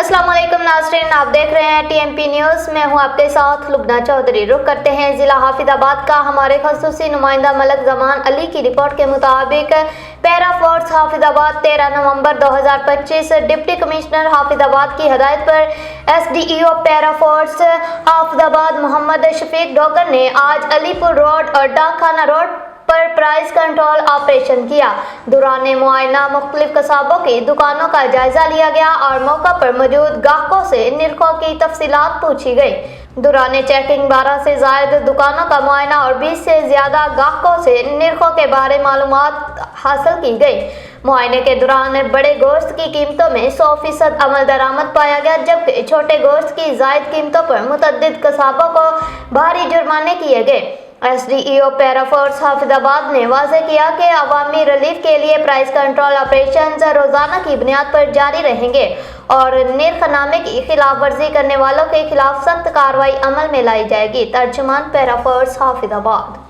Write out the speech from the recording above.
अस्सलाम वालेकुम नाज़रीन, आप देख रहे हैं TMP न्यूज़। मैं हूं आपके साथ लुबना चौधरी। रुख करते हैं ज़िला हाफिजाबाद का। हमारे खसूसी नुमाइंदा मलक ज़मान अली की रिपोर्ट के मुताबिक पैरा फोर्स हाफिजाबाद 13 नवंबर 2025 डिप्टी कमिश्नर हाफिजाबाद की हदायत पर SDEO para force Hafizabad Muhammad Shafiq Dogar ने आज अलीपुर रोड और डाकखाना रोड पर प्राइस कंट्रोल ऑपरेशन किया। दौरान मुआयना मुख्तलिफ कसाबों की दुकानों का जायजा लिया गया और मौका पर मौजूद ग्राहकों से निर्खों की तफसीलात पूछी गई। दौरान चेकिंग 12 से ज्यादा दुकानों का मुआयना और 20 से ज्यादा ग्राहकों से निर्खों के बारे मालूमात हासिल की गई। मुआयने के दौरान बड़े गोश्त की कीमतों में 100% अमल दरामद पाया गया, जबकि छोटे गोश्त की जायद कीमतों पर मुतअद्दिद कसाबों को भारी जुर्माने किए गए। SDEO पैरा फोर्स हाफिजाबाद ने वाज़ेह किया कि अवामी रिलीफ के लिए प्राइस कंट्रोल ऑपरेशन रोजाना की बुनियाद पर जारी रहेंगे और निर्खनामे की खिलाफ वर्जी करने वालों के खिलाफ सख्त कार्रवाई अमल में लाई जाएगी। तर्जुमान पैरा फोर्स हाफिजाबाद।